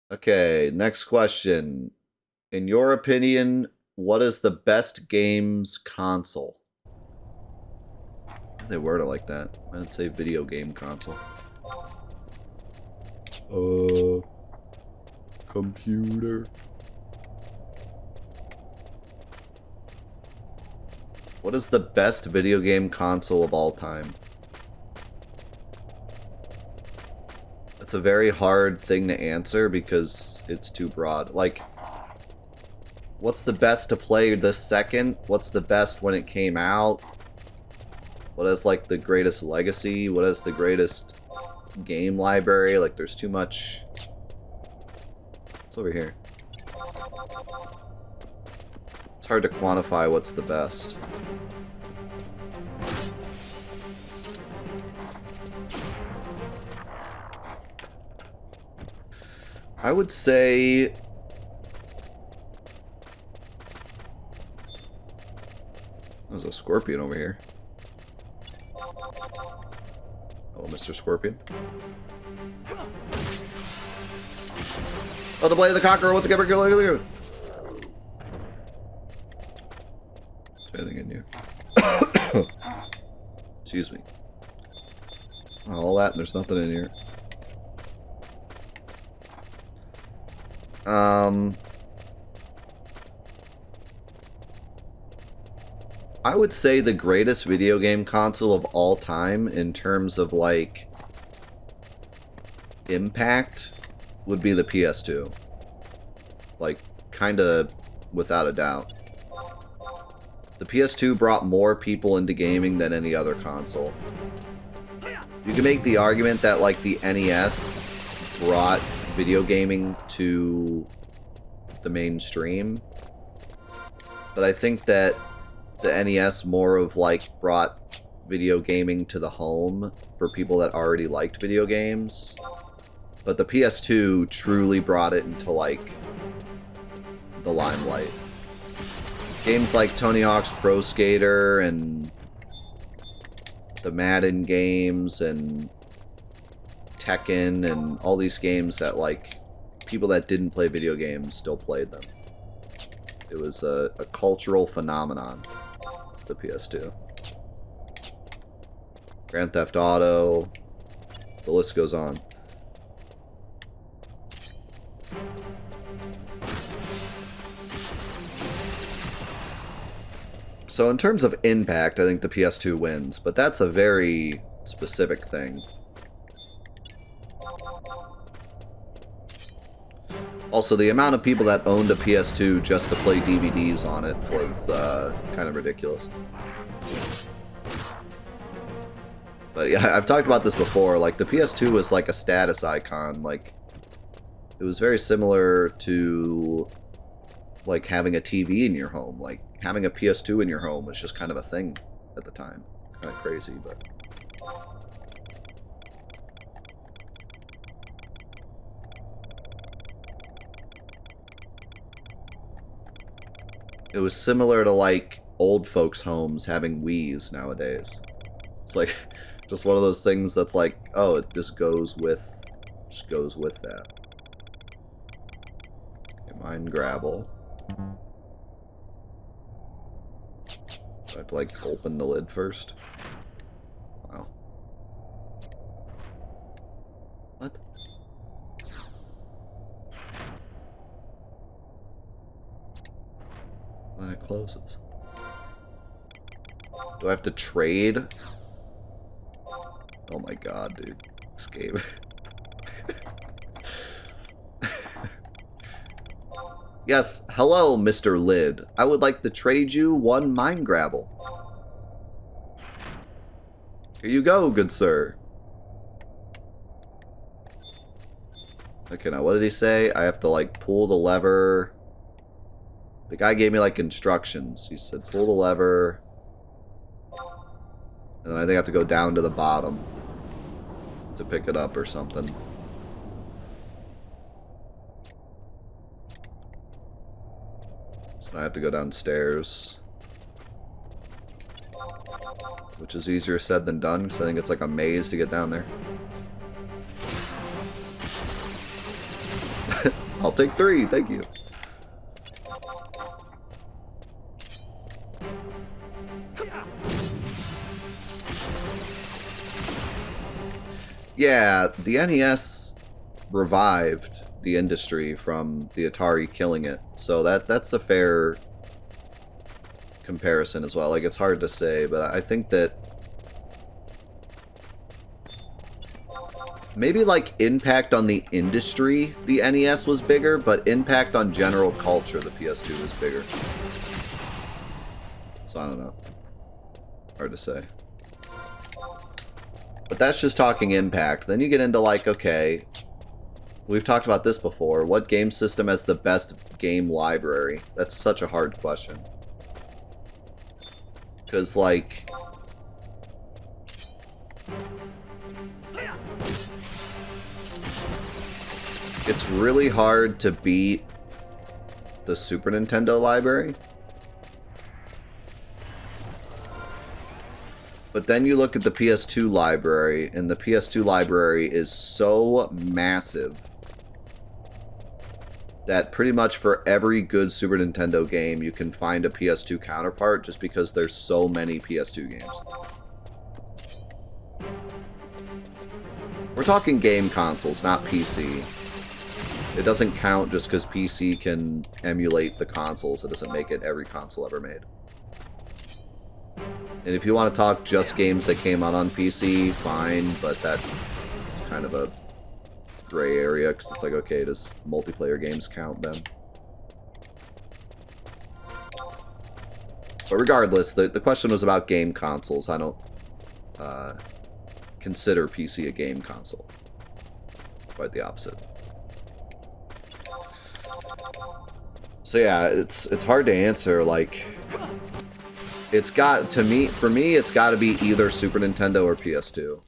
Okay, next question. In your opinion, what is the best games console? They word it like that. I'd say video game console. Computer. What is the best video game console of all time? It's a very hard thing to answer because it's too broad. Like, what's the best to play this second? What's the best when it came out? What has, like, the greatest legacy? What has the greatest game library? Like, there's too much. What's over here? It's hard to quantify what's the best. I would say there's a scorpion over here. Hello, Mr. Scorpion. Oh, the blade of the conqueror once again. Look. Anything in here? Excuse me. All that and there's nothing in here. I would say the greatest video game console of all time in terms of, like, impact would be the PS2. Like, kinda without a doubt. The PS2 brought more people into gaming than any other console. You can make the argument that, like, the NES brought video gaming to the mainstream, but I think that the NES more of, like, brought video gaming to the home for people that already liked video games, but the PS2 truly brought it into, like, the limelight. Games like Tony Hawk's Pro Skater and the Madden games and Tekken and all these games that, like, people that didn't play video games still played them. It was a cultural phenomenon, the PS2. Grand Theft Auto, the list goes on. So in terms of impact, I think the PS2 wins, but that's a very specific thing. Also, the amount of people that owned a PS2 just to play DVDs on it was kind of ridiculous. But yeah, I've talked about this before. Like, the PS2 was like a status icon. Like, it was very similar to, like, having a TV in your home. Like, having a PS2 in your home was just kind of a thing at the time. Kind of crazy, but... It was similar to, like, old folks' homes having Wiis nowadays. It's like just one of those things that's like, oh, it just goes with that. Okay, mine grabble. Do I have to, like, open the lid first? Wow. What? Then it closes. Do I have to trade? Oh my god, dude. This game. Yes, hello, Mr. Lid. I would like to trade you one mine grabble. Here you go, good sir. Okay, now what did he say? I have to, like, pull the lever. The guy gave me, like, instructions. He said, pull the lever. And then I think I have to go down to the bottom to pick it up or something. So I have to go downstairs. Which is easier said than done, because I think it's like a maze to get down there. I'll take 3, thank you. Yeah, the NES revived the industry from the Atari killing it, so that's a fair comparison as well. Like, it's hard to say, but I think that maybe, like, impact on the industry, the NES was bigger, but impact on general culture, the PS2 was bigger. So I don't know. Hard to say. But that's just talking impact. Then you get into, like, okay, we've talked about this before. What game system has the best game library? That's such a hard question. Because, like, it's really hard to beat the Super Nintendo library. But then you look at the PS2 library, and the PS2 library is so massive that pretty much for every good Super Nintendo game, you can find a PS2 counterpart just because there's so many PS2 games. We're talking game consoles, not PC. It doesn't count just because PC can emulate the consoles. It doesn't make it every console ever made. And if you want to talk just games that came out on PC, fine, but that's kind of a gray area, because it's like, okay, does multiplayer games count then? But regardless, the question was about game consoles. I don't consider PC a game console. Quite the opposite. So yeah, it's hard to answer, like... It's got, for me, it's got to be either Super Nintendo or PS2.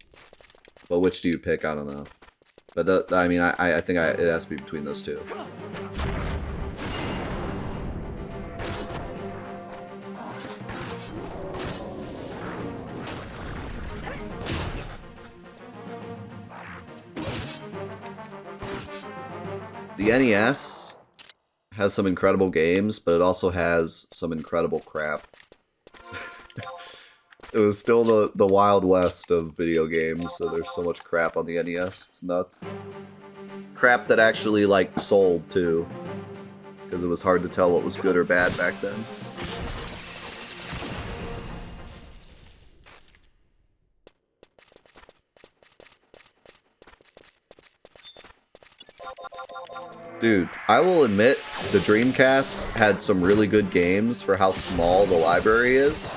But which do you pick? I don't know. But, I mean, I think it has to be between those two. The NES has some incredible games, but it also has some incredible crap. It was still the Wild West of video games, so there's so much crap on the NES. It's nuts. Crap that actually, like, sold, too. Because it was hard to tell what was good or bad back then. Dude, I will admit, the Dreamcast had some really good games for how small the library is.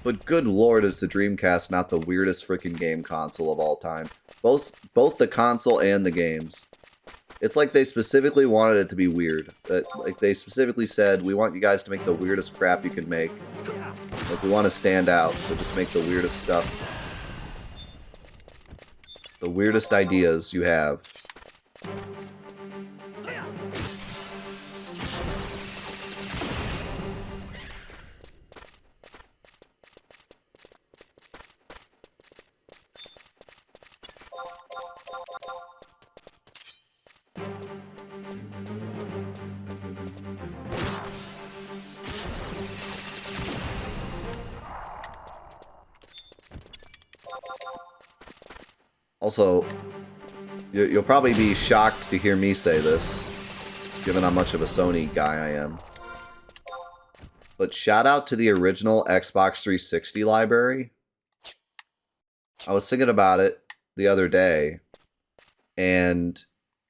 But good lord, is the Dreamcast not the weirdest freaking game console of all time. Both the console and the games. It's like they specifically wanted it to be weird. Like, they specifically said, we want you guys to make the weirdest crap you can make. Like, we want to stand out, so just make the weirdest stuff. The weirdest ideas you have. Also, you'll probably be shocked to hear me say this, given how much of a Sony guy I am. But shout out to the original Xbox 360 library. I was thinking about it the other day, and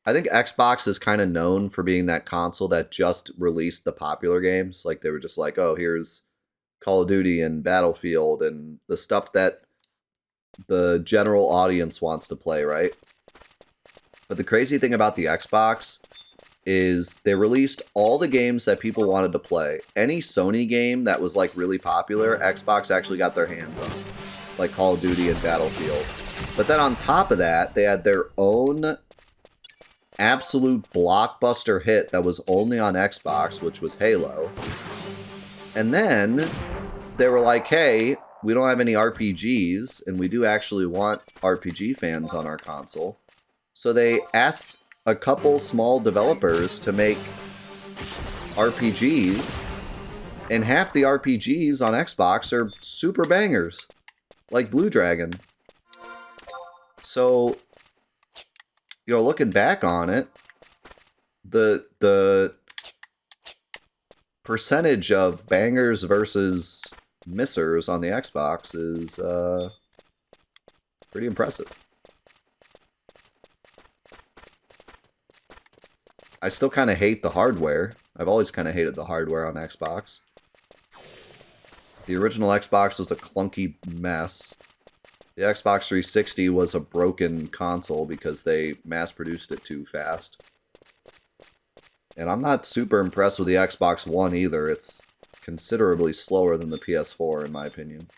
I think Xbox is kind of known for being that console that just released the popular games. Like, they were just like, oh, here's Call of Duty and Battlefield and the stuff that the general audience wants to play, right? But the crazy thing about the Xbox is they released all the games that people wanted to play. Any Sony game that was, like, really popular, Xbox actually got their hands on. Like Call of Duty and Battlefield. But then on top of that, they had their own absolute blockbuster hit that was only on Xbox, which was Halo. And then they were like, hey, we don't have any RPGs, and we do actually want RPG fans on our console. So they asked a couple small developers to make RPGs, and half the RPGs on Xbox are super bangers, like Blue Dragon. So, you know, looking back on it, the percentage of bangers versus missers on the Xbox is pretty impressive. I still kind of hate the hardware. I've always kind of hated the hardware on Xbox. The original Xbox was a clunky mess. The Xbox 360 was a broken console because they mass-produced it too fast. And I'm not super impressed with the Xbox One either. It's considerably slower than the PS4, in my opinion.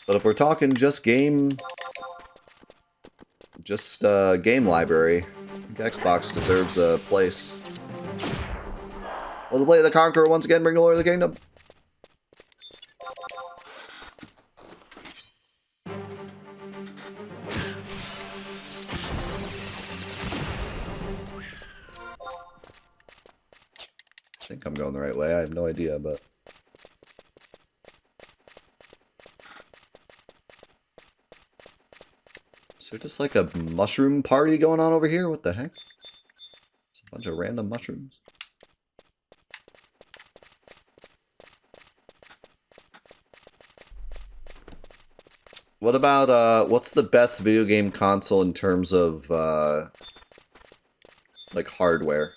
But if we're talking just game library, I think Xbox deserves a place. Will the Blade of the Conqueror once again bring the Lord of the Kingdom? I think I'm going the right way. I have no idea, but... Is there just like a mushroom party going on over here? What the heck? It's a bunch of random mushrooms. What about, what's the best video game console in terms of, like, hardware?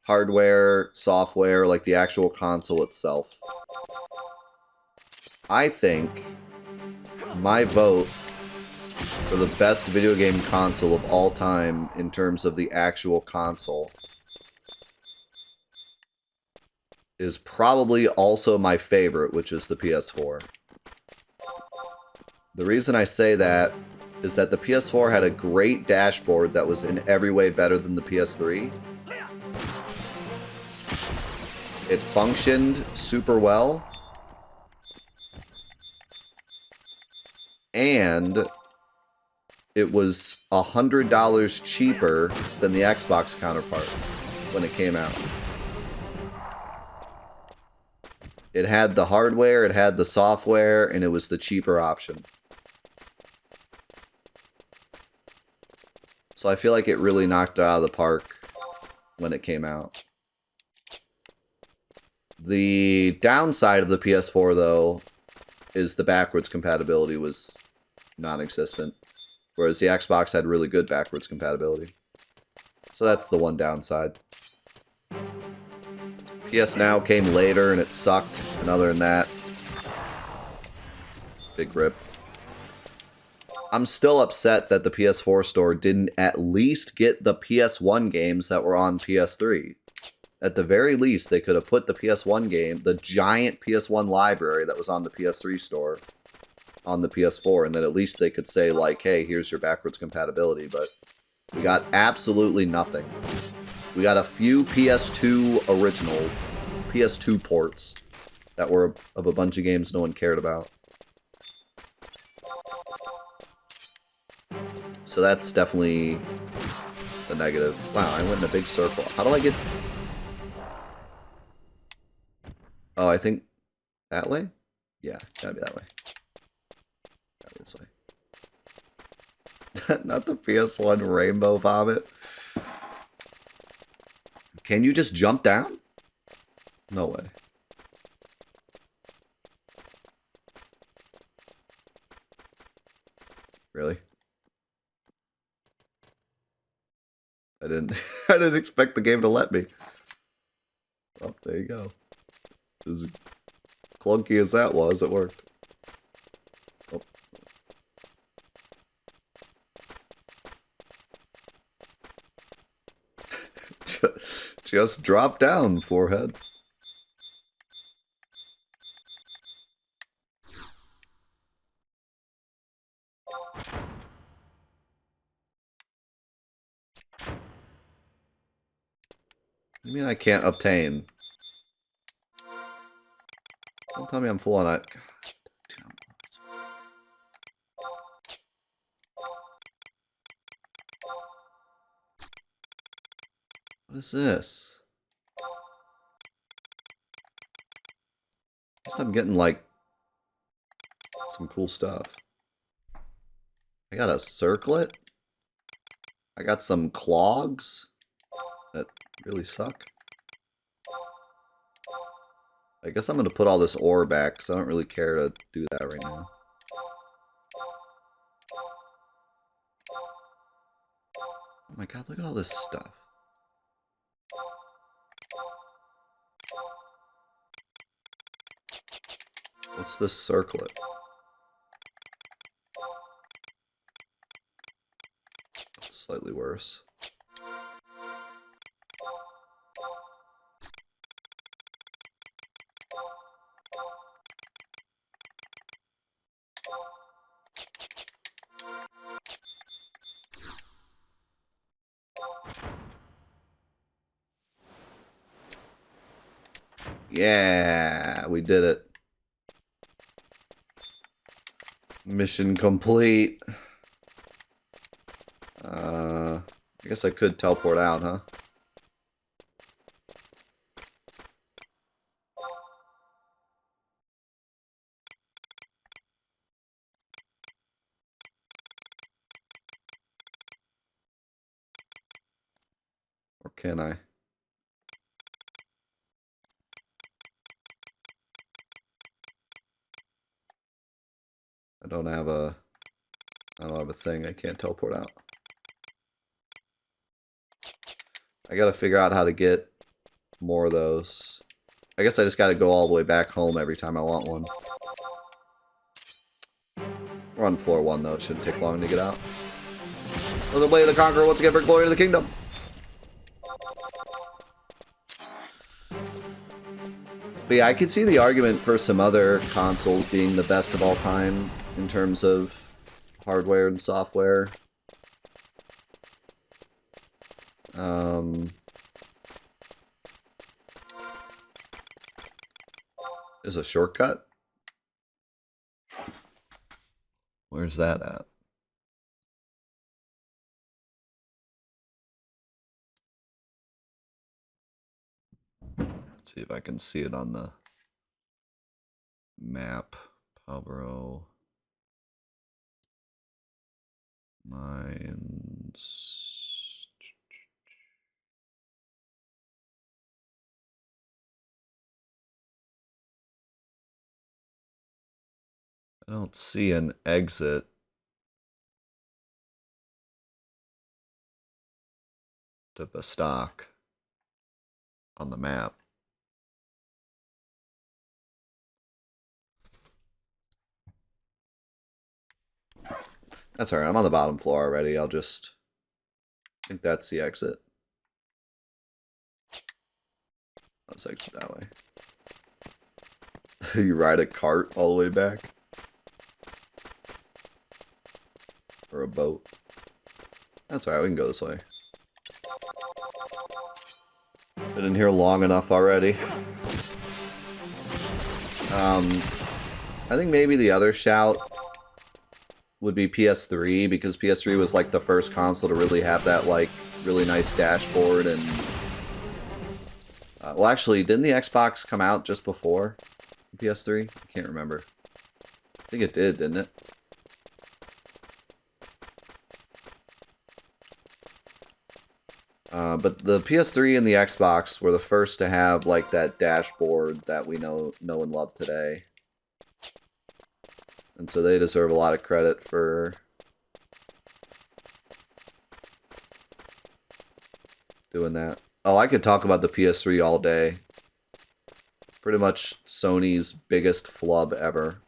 Hardware, software, like the actual console itself. I think my vote for the best video game console of all time in terms of the actual console is probably also my favorite, which is the PS4. The reason I say that is that the PS4 had a great dashboard that was in every way better than the PS3. It functioned super well. And it was $100 cheaper than the Xbox counterpart when it came out. It had the hardware, it had the software, and it was the cheaper option. So I feel like it really knocked it out of the park when it came out. The downside of the PS4, though, is the backwards compatibility was non-existent. Whereas the Xbox had really good backwards compatibility. So that's the one downside. PS Now came later and it sucked. And other than that, big rip. I'm still upset that the PS4 store didn't at least get the PS1 games that were on PS3. At the very least, they could have put the PS1 game, the giant PS1 library that was on the PS3 store, on the PS4, and then at least they could say, like, hey, here's your backwards compatibility, but we got absolutely nothing. We got a few PS2 original, PS2 ports that were of a bunch of games no one cared about. So that's definitely the negative. Wow, I went in a big circle. How do I get... Oh, I think that way? Yeah, gotta be that way. Gotta be this way. Not the PS1 rainbow vomit. Can you just jump down? No way. Really? I didn't I didn't expect the game to let me. Oh, there you go. As clunky as that was, it worked. Oh. Just drop down, forehead. You mean I can't obtain? Don't tell me I'm full on it. What is this? At least I'm getting, like, some cool stuff. I got a circlet. I got some clogs that really suck. I guess I'm going to put all this ore back because I don't really care to do that right now. Oh my god, look at all this stuff. What's this circlet? That's slightly worse. Yeah, we did it. Mission complete. I guess I could teleport out, huh? Or can I? I don't have a thing. I can't teleport out. I gotta figure out how to get more of those. I guess I just gotta go all the way back home every time I want one. We're on floor 1 though. It shouldn't take long to get out. For the Blade of the Conqueror, once again for glory of the kingdom. But yeah, I could see the argument for some other consoles being the best of all time in terms of hardware and software. There's a shortcut? Where's that at? Let's see if I can see it on the map. Palbro. Mines. I don't see an exit. To Vostok on the map. That's alright, I'm on the bottom floor already. I think that's the exit. Let's exit that way. You ride a cart all the way back? Or a boat? That's alright, we can go this way. Been in here long enough already. I think maybe the other shout would be PS3, because PS3 was like the first console to really have that like really nice dashboard and well, actually, didn't the Xbox come out just before PS3? I can't remember. I think it did, didn't it? But the PS3 and the Xbox were the first to have like that dashboard that we know and love today. And so they deserve a lot of credit for doing that. Oh, I could talk about the PS3 all day. Pretty much Sony's biggest flub ever.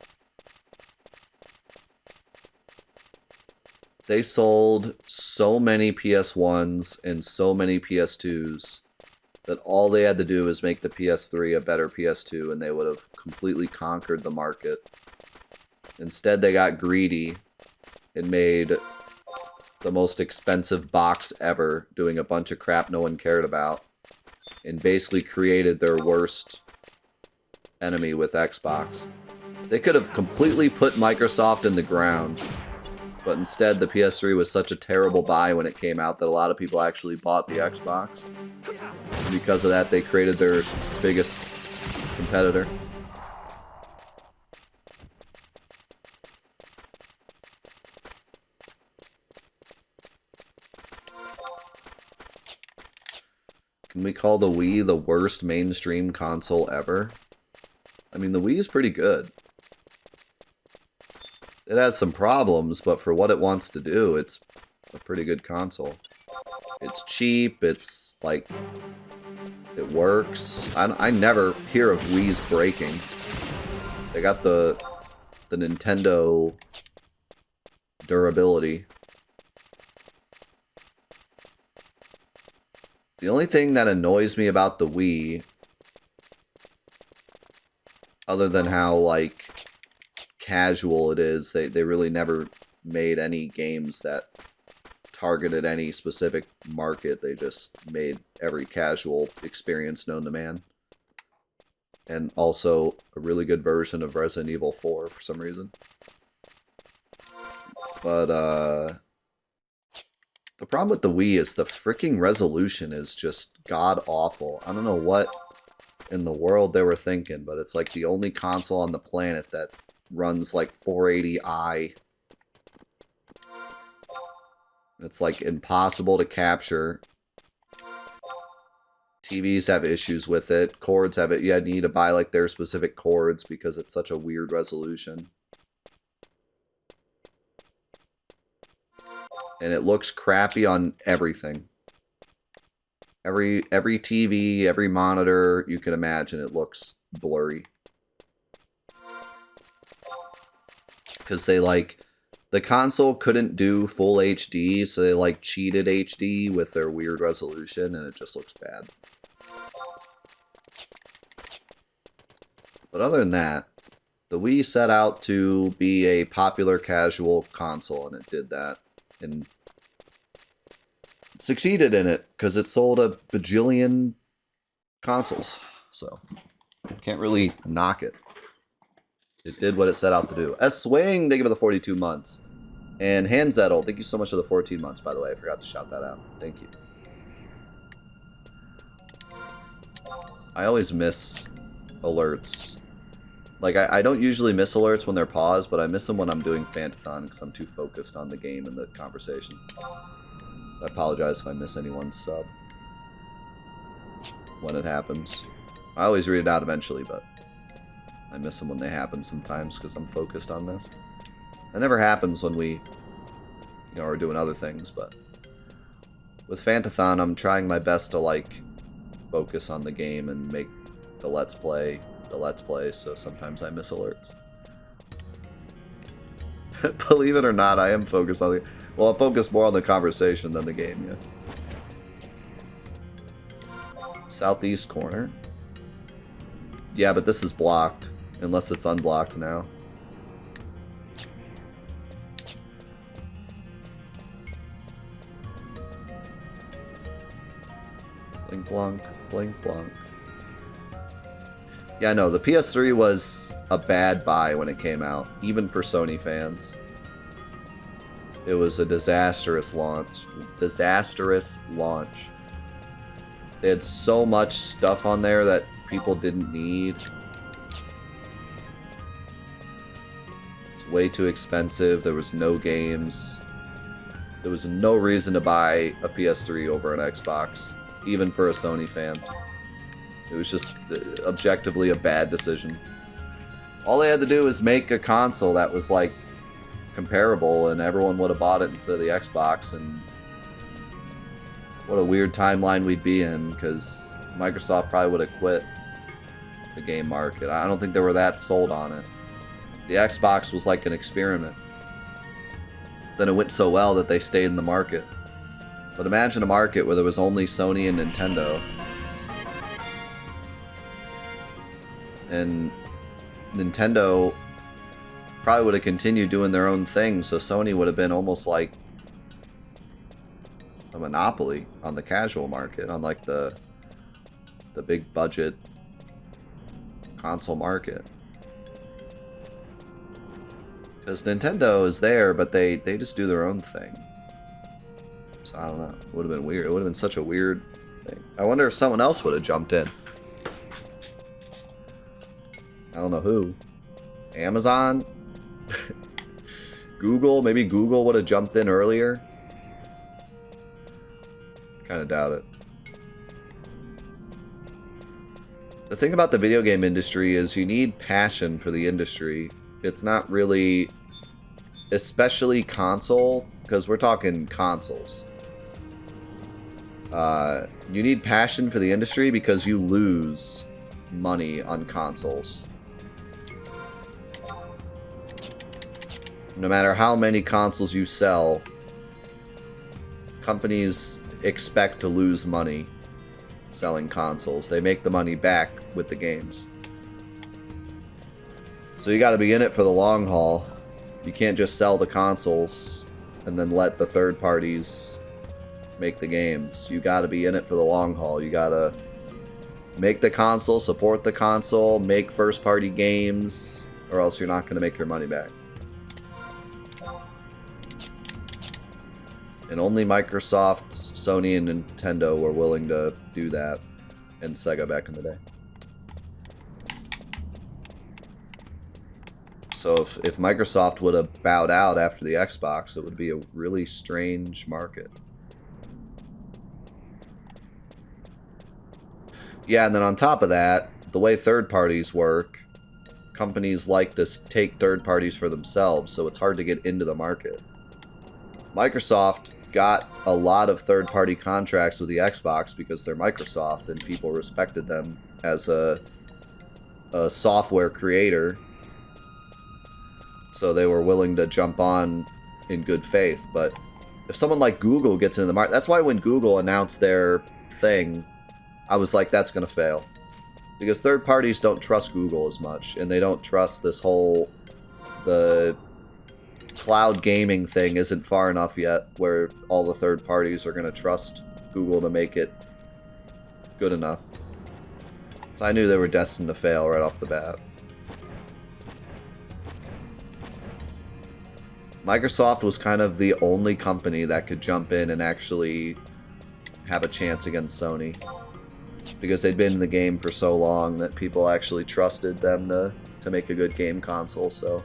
They sold so many PS1s and so many PS2s that all they had to do was make the PS3 a better PS2 and they would have completely conquered the market. Instead, they got greedy and made the most expensive box ever, doing a bunch of crap no one cared about, and basically created their worst enemy with Xbox. They could have completely put Microsoft in the ground, But instead, the PS3 was such a terrible buy when it came out that a lot of people actually bought the Xbox. And because of that, they created their biggest competitor. Can we call the Wii the worst mainstream console ever? I mean, the Wii is pretty good. It has some problems, but for what it wants to do, it's a pretty good console. It's cheap, it's like, it works. I never hear of Wii's breaking. They got the Nintendo durability. The only thing that annoys me about the Wii, other than how, like, casual it is, they really never made any games that targeted any specific market. They just made every casual experience known to man. And also a really good version of Resident Evil 4 for some reason. But, the problem with the Wii is the freaking resolution is just god-awful. I don't know what in the world they were thinking, but it's like the only console on the planet that runs like 480i. It's like impossible to capture. TVs have issues with it. Cords have it. You need to buy like their specific cords because it's such a weird resolution. And it looks crappy on everything. Every TV, every monitor you can imagine, it looks blurry. Because they like, the console couldn't do full HD, so they like cheated HD with their weird resolution, and it just looks bad. But other than that, the Wii set out to be a popular casual console, and it did that. And succeeded in it because it sold a bajillion consoles, so can't really knock it. It did what it set out to do. S-Swing, thank you for the 42 months. And Hanzettel, thank you so much for the 14 months, by the way. I forgot to shout that out. Thank you. I always miss alerts. Like, I don't usually miss alerts when they're paused, but I miss them when I'm doing Fantathon because I'm too focused on the game and the conversation. I apologize if I miss anyone's sub when it happens. I always read it out eventually, but I miss them when they happen sometimes because I'm focused on this. It never happens when we, are doing other things, but with Fantathon, I'm trying my best to, like, focus on the game and make the Let's Play, so sometimes I miss alerts. Believe it or not, I am focused on the... Well, I'm focused more on the conversation than the game, yeah. Southeast corner. Yeah, but this is blocked. Unless it's unblocked now. Blink, blonk, blink, blonk. Yeah, no, the PS3 was a bad buy when it came out, even for Sony fans. It was a disastrous launch. Disastrous launch. They had so much stuff on there that people didn't need. It's way too expensive. There was no games. There was no reason to buy a PS3 over an Xbox, even for a Sony fan. It was just objectively a bad decision. All they had to do was make a console that was like comparable and everyone would have bought it instead of the Xbox, and what a weird timeline we'd be in because Microsoft probably would have quit the game market. I don't think they were that sold on it. The Xbox was like an experiment. Then it went so well that they stayed in the market. But imagine a market where there was only Sony and Nintendo. And Nintendo probably would have continued doing their own thing, so Sony would have been almost like a monopoly on the casual market, on like the big budget console market. Because Nintendo is there, but they just do their own thing. So I don't know. It would have been weird. It would have been such a weird thing. I wonder if someone else would have jumped in. I don't know who. Amazon? Google? Maybe Google would have jumped in earlier? Kind of doubt it. The thing about the video game industry is you need passion for the industry. It's not really, especially console, because we're talking consoles. You need passion for the industry because you lose money on consoles. No matter how many consoles you sell, companies expect to lose money selling consoles. They make the money back with the games. So you got to be in it for the long haul. You can't just sell the consoles and then let the third parties make the games. You got to be in it for the long haul. You got to make the console, support the console, make first party games, or else you're not going to make your money back. And only Microsoft, Sony, and Nintendo were willing to do that, and Sega back in the day. So if Microsoft would have bowed out after the Xbox, it would be a really strange market. Yeah, and then on top of that, the way third parties work, companies like this take third parties for themselves, so it's hard to get into the market. Microsoft got a lot of third-party contracts with the Xbox because they're Microsoft and people respected them as a software creator. So they were willing to jump on in good faith. But if someone like Google gets into the market, that's why when Google announced their thing, I was like, that's going to fail. Because third parties don't trust Google as much, and they don't trust this whole, the cloud gaming thing isn't far enough yet where all the third parties are going to trust Google to make it good enough. So I knew they were destined to fail right off the bat. Microsoft was kind of the only company that could jump in and actually have a chance against Sony. Because they'd been in the game for so long that people actually trusted them to make a good game console, so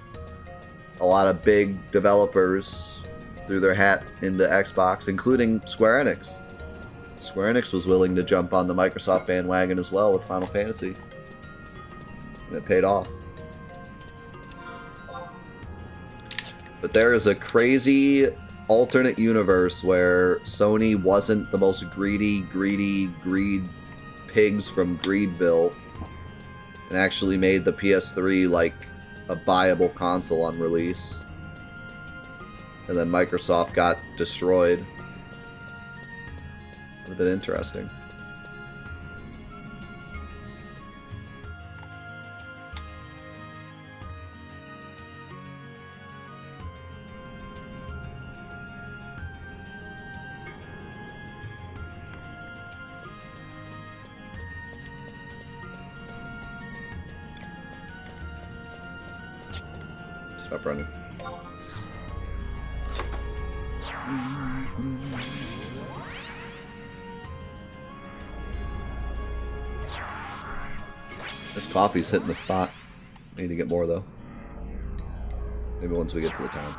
a lot of big developers threw their hat into Xbox, including Square Enix. Square Enix was willing to jump on the Microsoft bandwagon as well with Final Fantasy. And it paid off. But there is a crazy alternate universe where Sony wasn't the most greed pigs from Greedville and actually made the PS3 like a buyable console on release. And then Microsoft got destroyed. Would have been interesting. Stop running. This coffee's hitting the spot. I need to get more though. Maybe once we get to the town.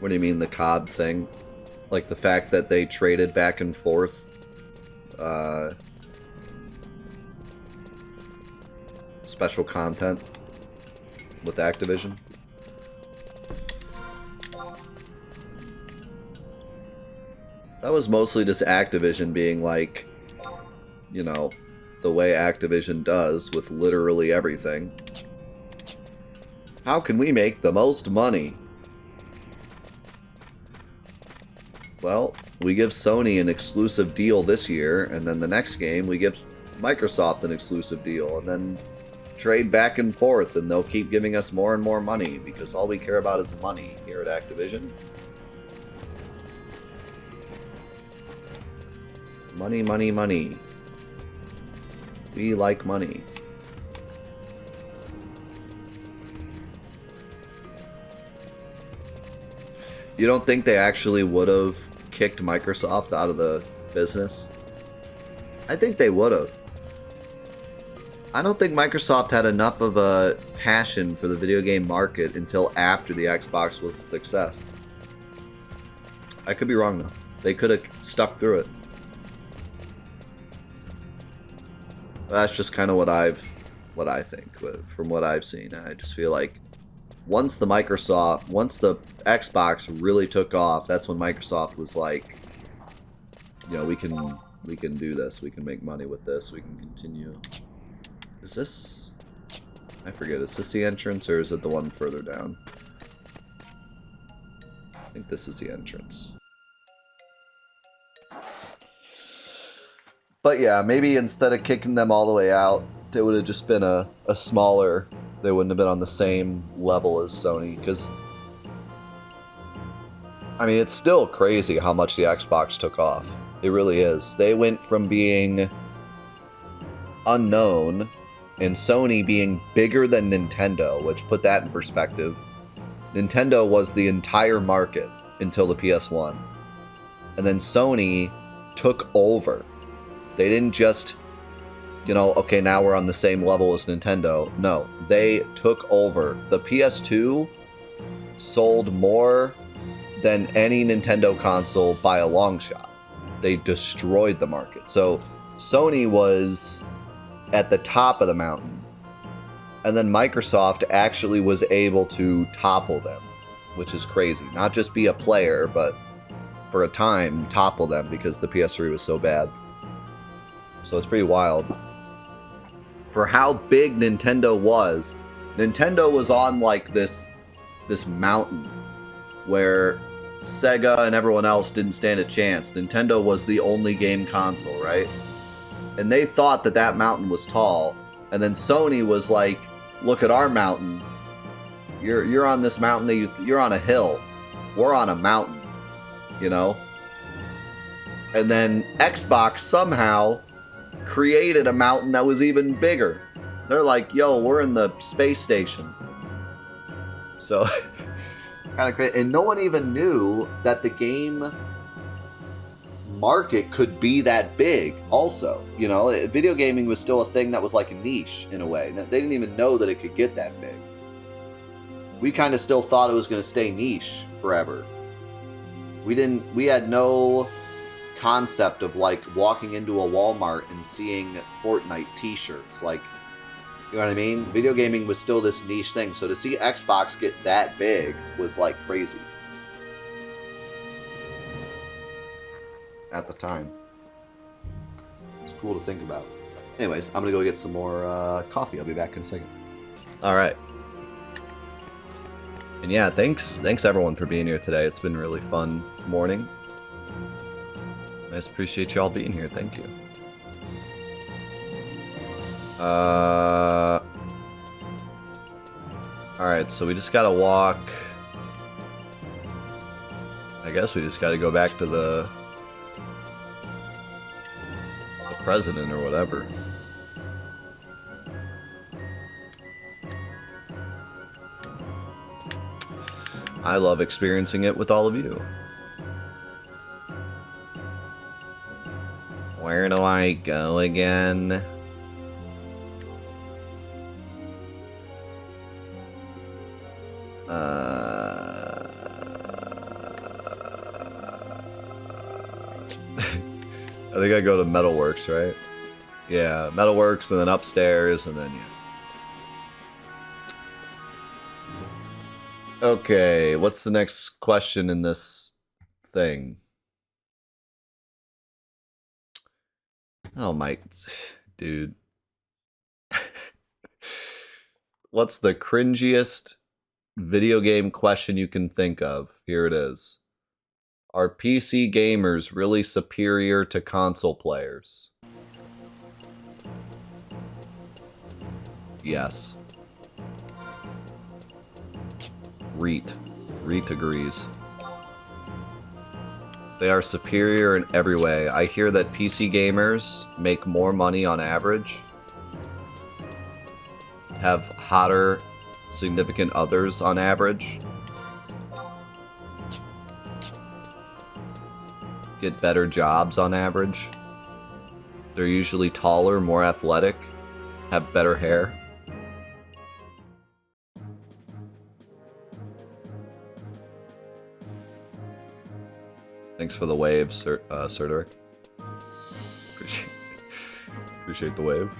What do you mean the COD thing? Like the fact that they traded back and forth special content with Activision? That was mostly just Activision being like, you know, the way Activision does with literally everything. How can we make the most money? Well, we give Sony an exclusive deal this year, and then the next game we give Microsoft an exclusive deal, and then trade back and forth, and they'll keep giving us more and more money, because all we care about is money here at Activision. Money, money, money. We like money. You don't think they actually would have kicked Microsoft out of the business? I think they would have. I don't think Microsoft had enough of a passion for the video game market until after the Xbox was a success. I could be wrong though. They could have stuck through it. That's just kind of what I think from what I've seen. I just feel like once the Xbox really took off, that's when Microsoft was like, you know, we can do this. We can make money with this. We can continue. Is this... I forget. Is this the entrance or is it the one further down? I think this is the entrance. But yeah, maybe instead of kicking them all the way out, they would have just been a smaller... They wouldn't have been on the same level as Sony, because... I mean, it's still crazy how much the Xbox took off. It really is. They went from being unknown and Sony being bigger than Nintendo, which put that in perspective. Nintendo was the entire market until the PS1. And then Sony took over. They didn't just, you know, okay, now we're on the same level as Nintendo. No, they took over. The PS2 sold more than any Nintendo console by a long shot. They destroyed the market. So Sony was at the top of the mountain. And then Microsoft actually was able to topple them, which is crazy. Not just be a player, but for a time topple them because the PS3 was so bad. So it's pretty wild. For how big Nintendo was on like this mountain where Sega and everyone else didn't stand a chance. Nintendo was the only game console, right? And they thought that mountain was tall. And then Sony was like, look at our mountain. You're on this mountain, you're on a hill. We're on a mountain, you know? And then Xbox somehow created a mountain that was even bigger. They're like, yo, we're in the space station. So, kind of crazy. And no one even knew that the game market could be that big also. You know, video gaming was still a thing that was like a niche in a way. They didn't even know that it could get that big. We kind of still thought it was going to stay niche forever. We had no concept of like walking into a Walmart and seeing Fortnite t-shirts. Like, you know what I mean? Video gaming was still this niche thing. So to see Xbox get that big was like crazy. At the time. It's cool to think about. Anyways, I'm gonna go get some more coffee. I'll be back in a second. Alright. And yeah, thanks everyone for being here today. It's been a really fun morning. I just appreciate y'all being here. Thank you. Alright, so we just gotta walk. I guess we just gotta go back to the president or whatever. I love experiencing it with all of you. Where do I go again? I think I go to Metalworks, right? Yeah, Metalworks, and then upstairs, and then, yeah. Okay, what's the next question in this thing? Oh my... Dude. What's the cringiest video game question you can think of? Here it is. Are PC gamers really superior to console players? Yes. Reet agrees. They are superior in every way. I hear that PC gamers make more money on average, have hotter significant others on average, get better jobs on average. They're usually taller, more athletic, have better hair. Thanks for the wave, Serderic. Appreciate the wave.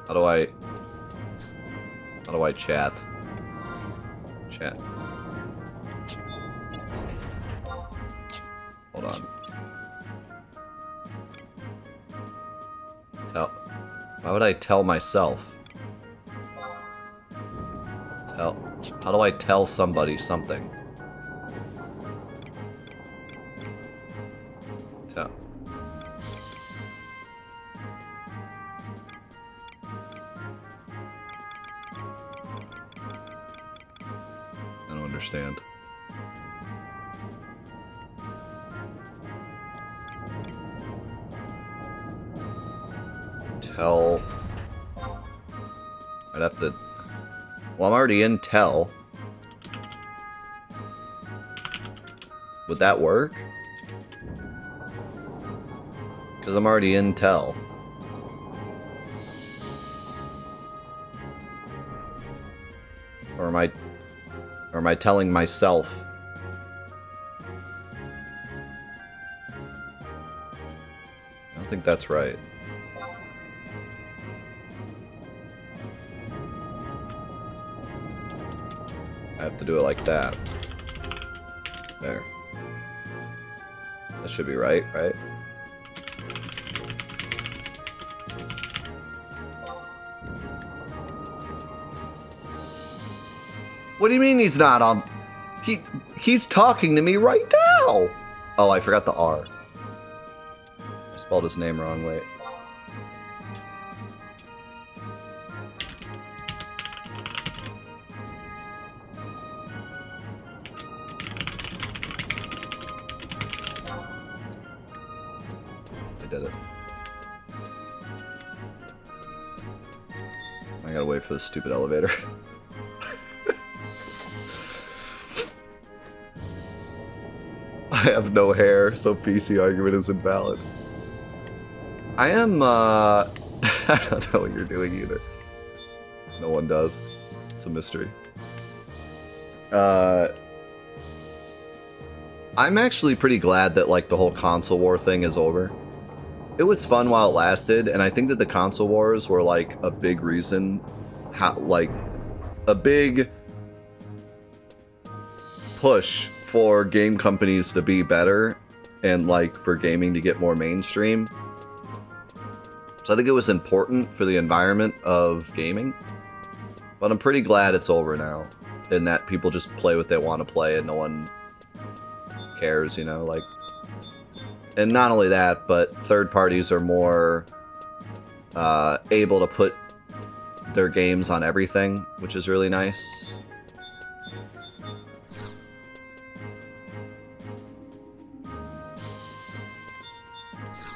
How do I chat? Chat. Hold on. Why would I tell myself? How do I tell somebody something? Tell. I don't understand. Tell. I'd have to. Well, I'm already in tell. Would that work? Because I'm already in tell. Or am I telling myself? I don't think that's right. I have to do it like that. There. That should be right? What do you mean he's not on? He's talking to me right now! Oh, I forgot the R. I spelled his name wrong, wait. Did it. I gotta wait for the stupid elevator. I have no hair, so PC argument is invalid. I am, I don't know what you're doing either. No one does. It's a mystery. I'm actually pretty glad that, like, the whole console war thing is over. It was fun while it lasted, and I think that the console wars were, like, a big reason, a big push for game companies to be better and, like, for gaming to get more mainstream. So I think it was important for the environment of gaming. But I'm pretty glad it's over now, and that people just play what they want to play and no one cares, you know, like. And not only that, but third parties are more able to put their games on everything, which is really nice.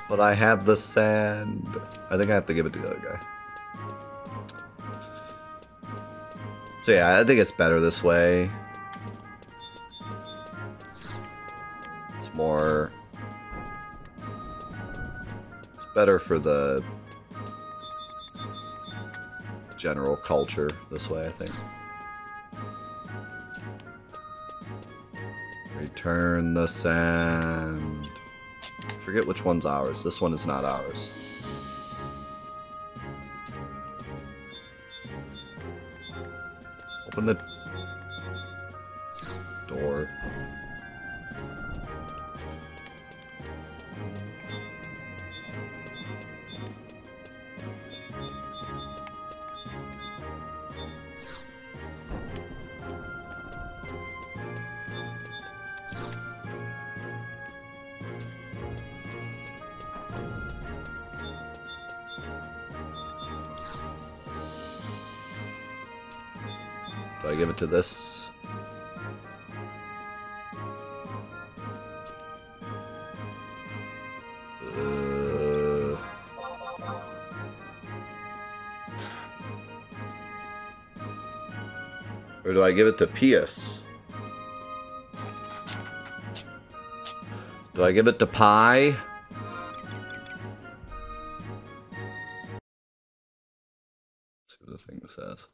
But I have the sand. I think I have to give it to the other guy. So yeah, I think it's better this way. It's more... It's better for the general culture this way, I think. Return the sand. I forget which one's ours. This one is not ours. Open the door. Do I give it to this? Or do I give it to Pius? Do I give it to Pi? Let's see what the thing says.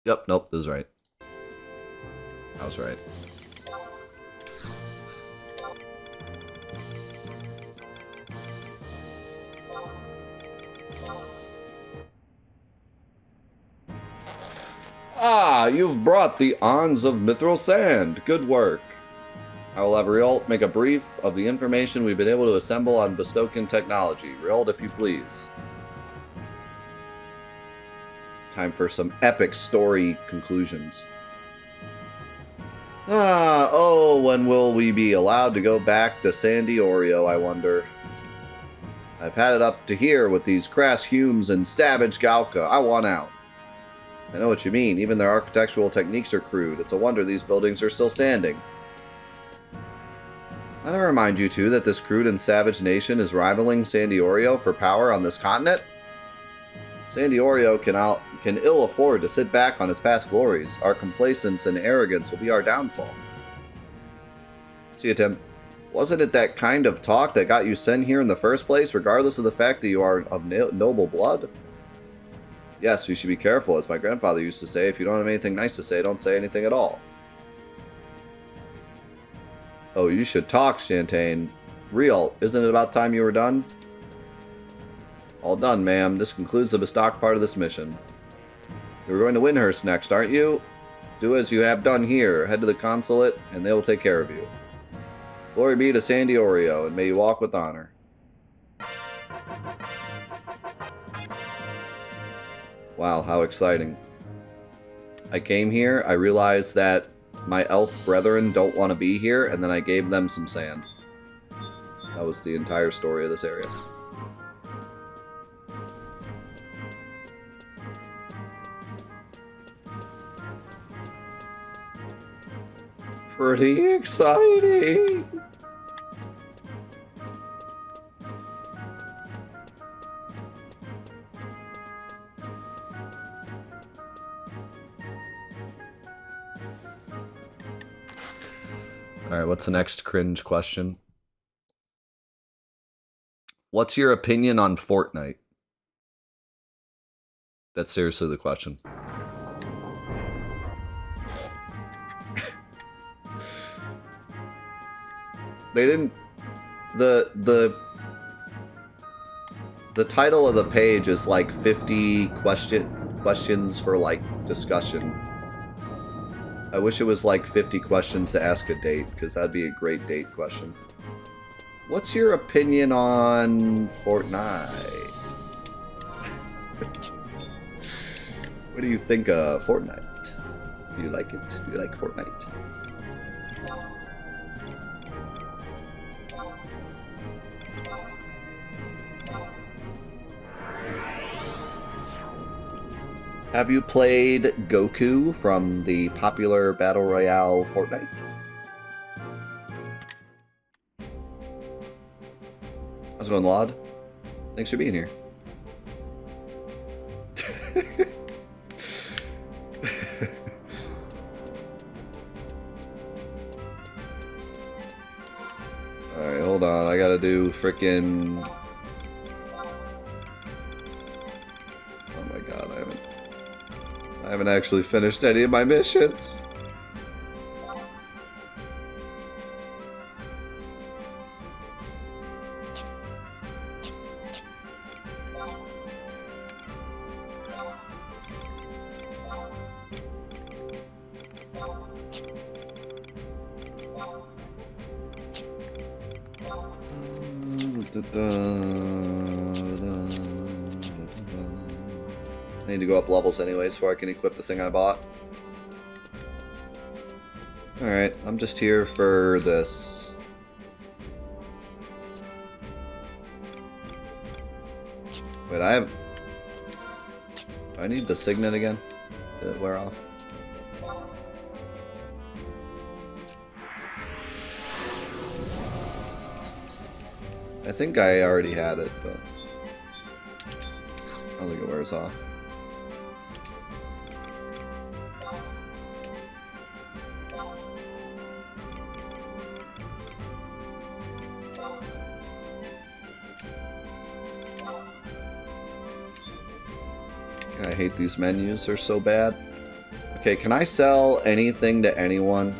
Yep, nope, this is right. I was right. Ah, you've brought the Ons of Mithril Sand. Good work. I will have Rialt make a brief of the information we've been able to assemble on Bestoken technology. Rialt, if you please. It's time for some epic story conclusions. Oh, when will we be allowed to go back to Sandy Oreo, I wonder. I've had it up to here with these crass Humes and savage Galka. I want out. I know what you mean. Even their architectural techniques are crude. It's a wonder these buildings are still standing. I want to remind you, too, that this crude and savage nation is rivaling Sandy Oreo for power on this continent. Sandy Oreo can ill afford to sit back on its past glories. Our complacence and arrogance will be our downfall. See you, Tim. Wasn't it that kind of talk that got you sent here in the first place, regardless of the fact that you are of noble blood? Yes, you should be careful, as my grandfather used to say. If you don't have anything nice to say, don't say anything at all. Oh, you should talk, Shantain. Rialt, isn't it about time you were done? All done, ma'am. This concludes the Bestock part of this mission. You're going to Windhurst next, aren't you? Do as you have done here. Head to the consulate, and they will take care of you. Glory be to Sandy Oreo, and may you walk with honor. Wow, how exciting. I came here, I realized that my elf brethren don't want to be here, and then I gave them some sand. That was the entire story of this area. Pretty exciting! Alright, what's the next cringe question? What's your opinion on Fortnite? That's seriously the question. They didn't... The title of the page is like 50 questions for like discussion. I wish it was like 50 questions to ask a date, because that'd be a great date question. What's your opinion on Fortnite? What do you think of Fortnite? Do you like it? Do you like Fortnite? Have you played Goku from the popular Battle Royale Fortnite? How's it going, Laud? Thanks for being here. Alright, hold on. I gotta do frickin'... Oh my god, I haven't actually finished any of my missions. I need to go up levels anyways before I can equip the thing I bought. Alright, I'm just here for this. Wait, do I need the signet again? Did it wear off? I think I already had it, but... don't think it wears off. I hate these menus, they're so bad. Okay, can I sell anything to anyone?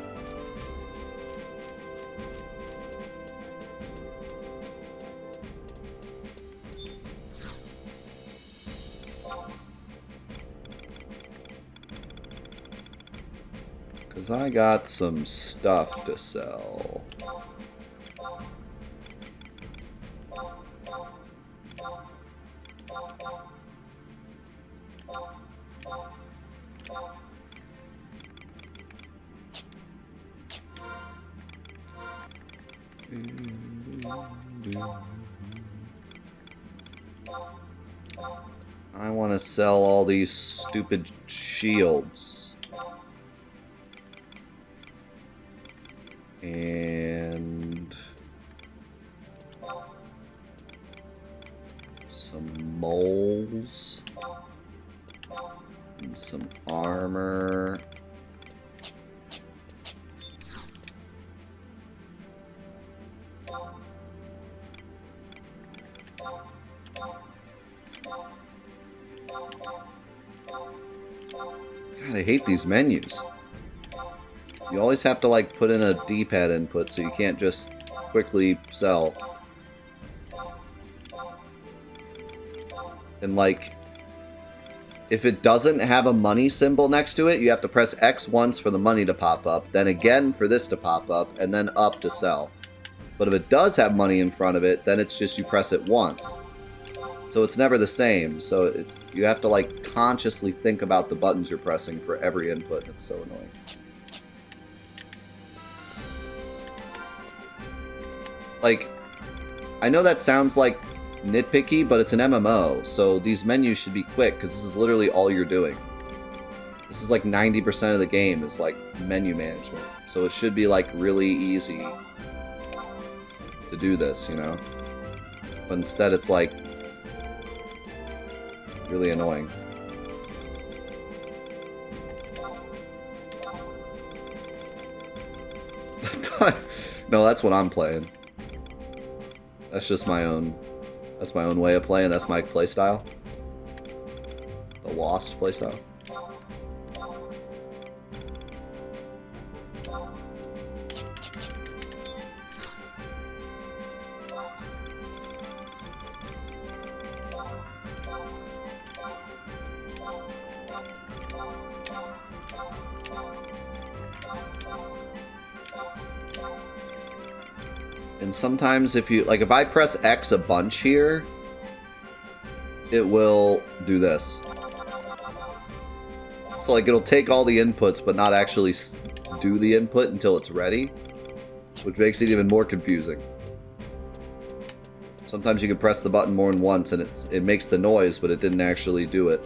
Because I got some stuff to sell. I want to sell all these stupid shields. And some moles. And some armor. God, I hate these menus. You always have to, like, put in a D-pad input, so you can't just quickly sell. And, like, if it doesn't have a money symbol next to it, you have to press X once for the money to pop up, then again for this to pop up, and then up to sell. But if it does have money in front of it, then it's just you press it once. So it's never the same, so you have to, like, consciously think about the buttons you're pressing for every input. It's so annoying. Like, I know that sounds like nitpicky, but it's an MMO, so these menus should be quick, because this is literally all you're doing. This is like 90% of the game is like menu management, so it should be like really easy to do this, you know? But instead it's like really annoying. No, that's what I'm playing. That's just my own. That's my own way of playing. That's my playstyle. The Lost playstyle. And sometimes if you, like, if I press X a bunch here, it will do this. So, like, it'll take all the inputs, but not actually do the input until it's ready, which makes it even more confusing. Sometimes you can press the button more than once, and it makes the noise, but it didn't actually do it.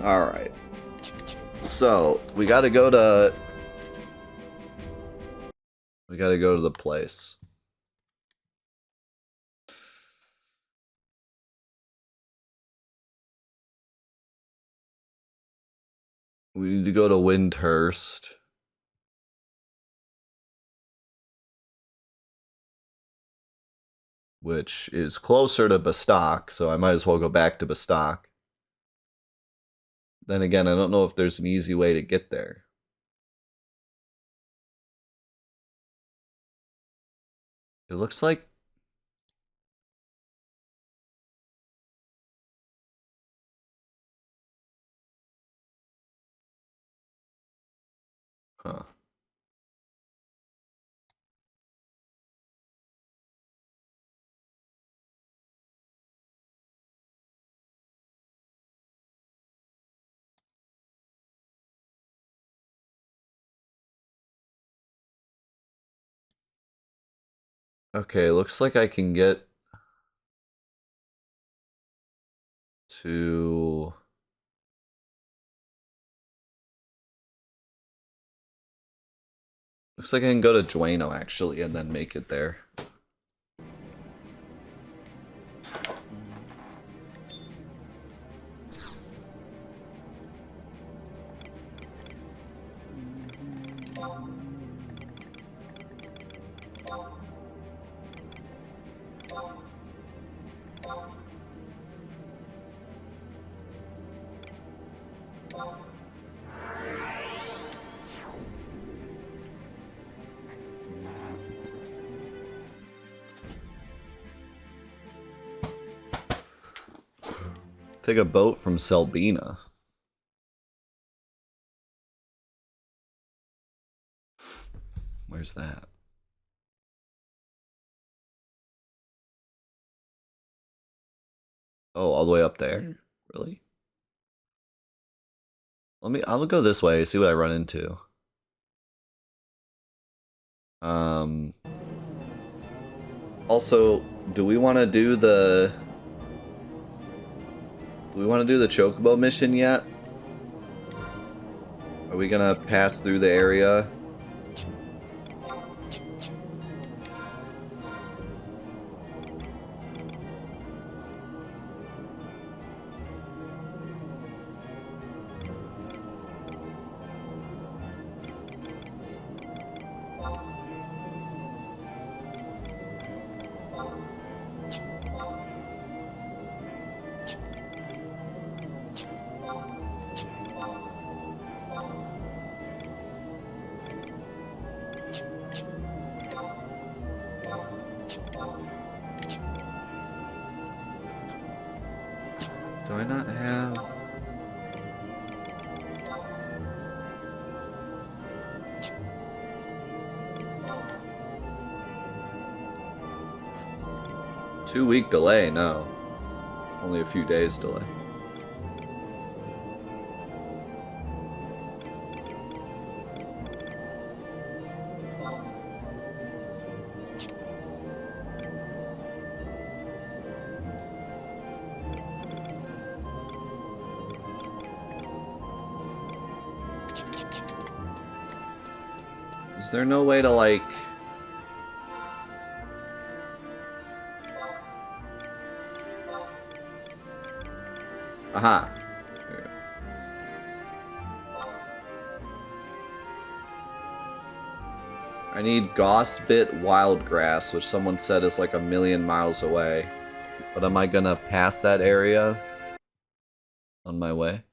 Alright. So, we gotta go to... We gotta go to the place. We need to go to Windhurst. Which is closer to Bastock, so I might as well go back to Bastock. Then again, I don't know if there's an easy way to get there. It looks like... Huh. Okay, looks like I can get to... Looks like I can go to Dueno, actually, and then make it there. Take a boat from Selbina. Where's that? Oh, all the way up there? Really? I'll go this way, see what I run into. Also, do we want to do the Chocobo mission yet? Are we gonna pass through the area? Do I not have... Two-week delay? No. Only a few days delay. Is there no way to, like... Aha. There we go. I need Gossbit Wildgrass, which someone said is like 1,000,000 miles away. But am I gonna pass that area on my way?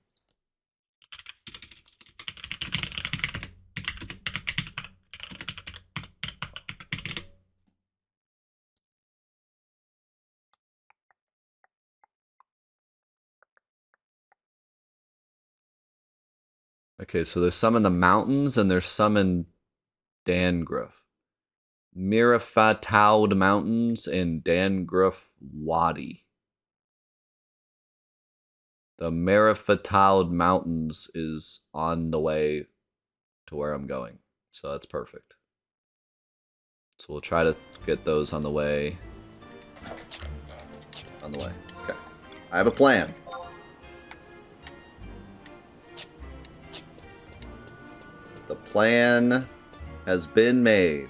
Okay, so there's some in the mountains and there's some in Dangruf. Mirafataud Mountains and Dangruf Wadi. The Mirafataud Mountains is on the way to where I'm going, so that's perfect. So we'll try to get those on the way. Okay. I have a plan. The plan has been made.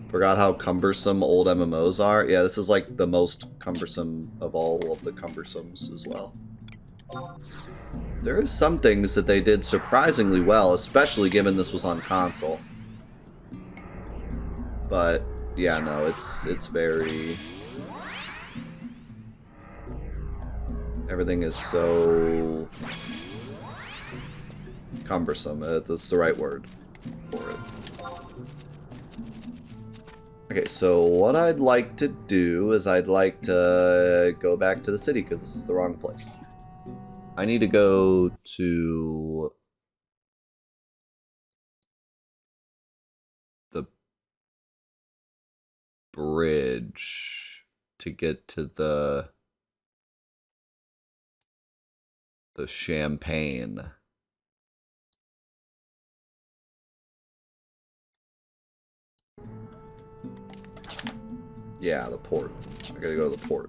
Forgot how cumbersome old MMOs are. Yeah, this is like the most cumbersome of all of the cumbersomes as well. There is some things that they did surprisingly well, especially given this was on console. But yeah, no, it's very... Everything is so cumbersome. That's the right word for it. Okay, so what I'd like to do is I'd like to go back to the city because this is the wrong place. I need to go to the bridge to get to the champagne. Yeah, the port. I gotta go to the port.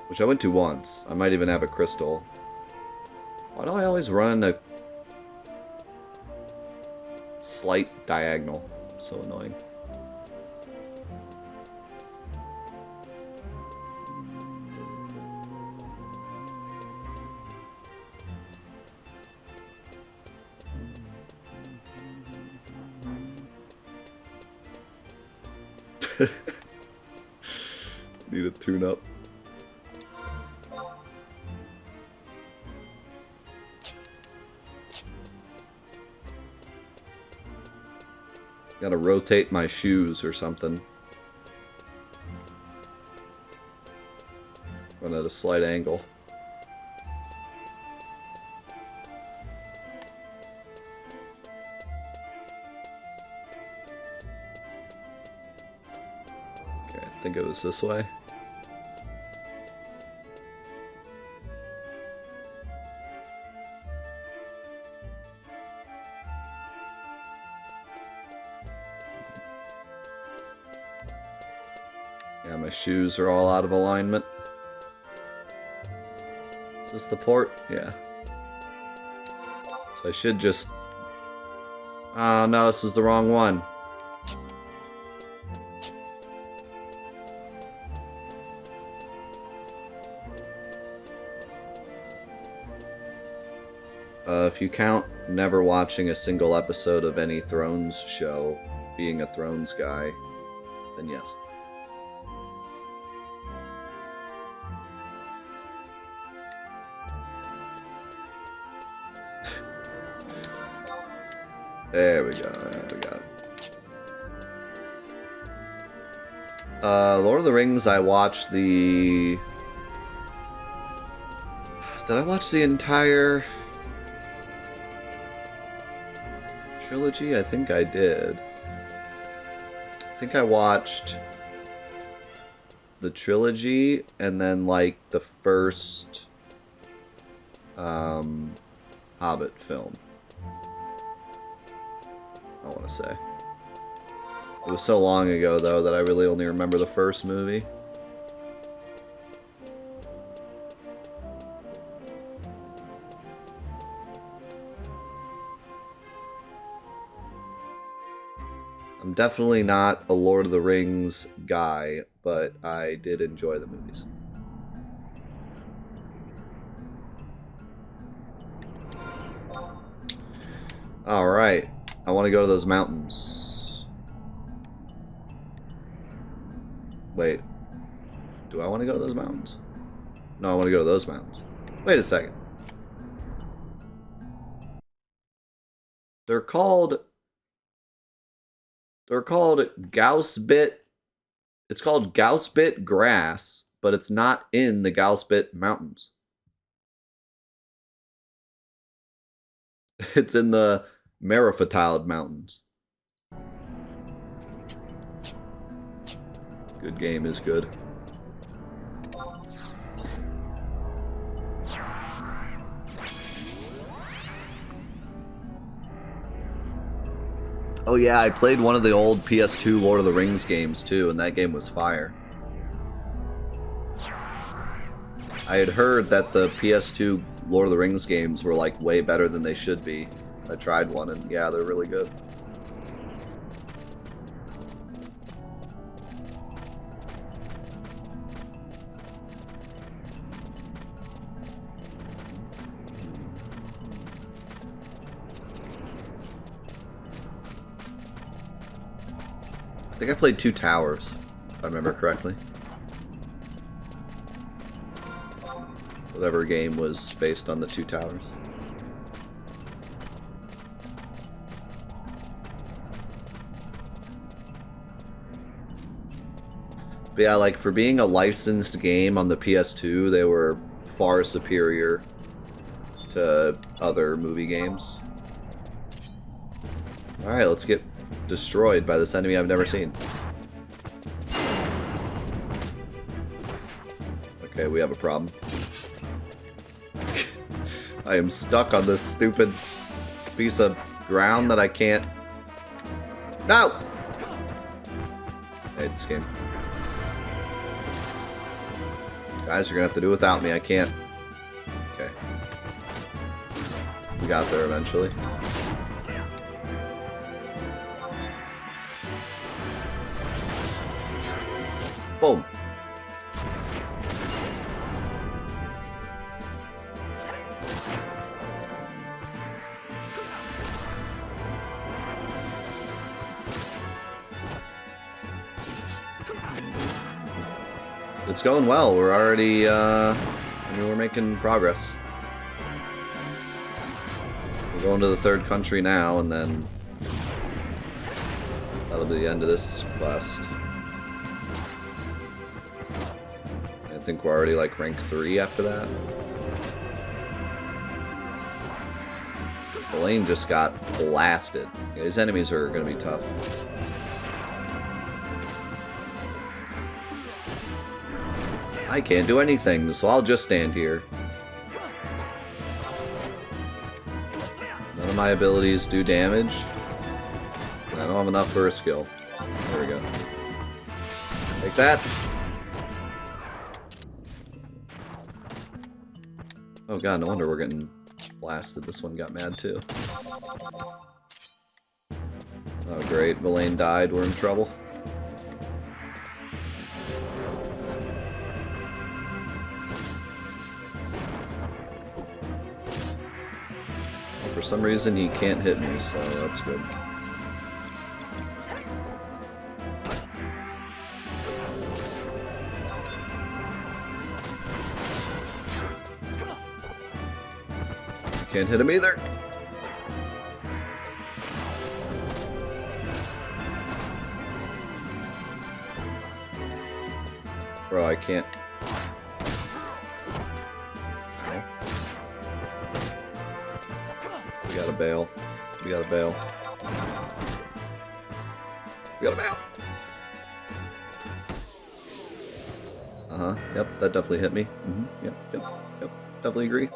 Which I went to once. I might even have a crystal. Why do I always run a slight diagonal? So annoying. Need a tune-up. Gotta rotate my shoes or something. Run at a slight angle. Okay, I think it was this way. Yeah, my shoes are all out of alignment. Is this the port? Yeah. So I should just... Oh no, this is the wrong one. If you count never watching a single episode of any Thrones show, being a Thrones guy, then yes. There we go, there we go. Lord of the Rings, I watched the... Did I watch the entire trilogy? I think I did. I think I watched the trilogy and then, like, the first Hobbit film. I want to say. It was so long ago, though, that I really only remember the first movie. I'm definitely not a Lord of the Rings guy, but I did enjoy the movies. Alright. I want to go to those mountains. Wait. Do I want to go to those mountains? No, I want to go to those mountains. Wait a second. They're called Gaussbit. It's called Gaussbit Grass, but it's not in the Gaussbit Mountains. It's in the Marifatile Mountains. Good game is good. Oh yeah, I played one of the old PS2 Lord of the Rings games too, and that game was fire. I had heard that the PS2 Lord of the Rings games were like way better than they should be. I tried one and yeah, they're really good. I think I played Two Towers, if I remember correctly. Whatever game was based on the Two Towers. But yeah, like, for being a licensed game on the PS2, they were far superior to other movie games. Alright, let's get destroyed by this enemy I've never seen. Okay, we have a problem. I am stuck on this stupid piece of ground that I can't... No! I hate this game. Guys, you're gonna have to do without me. I can't... Okay. We got there eventually. Boom. It's going well. We're already, I mean, we're making progress. We're going to the third country now, and then that'll be the end of this quest. I think we're already like rank 3 after that. The lane just got blasted. Yeah, these enemies are going to be tough. I can't do anything, so I'll just stand here. None of my abilities do damage. I don't have enough for a skill. There we go. Take that. Oh god, no wonder we're getting blasted. This one got mad too. Oh great, Villain died. We're in trouble. For some reason he can't hit me, so that's good. Can't hit him either. Bro, I can't. Ow. We gotta bail. We gotta bail. We gotta bail. Uh-huh. Yep, that definitely hit me. Yep. Definitely agree.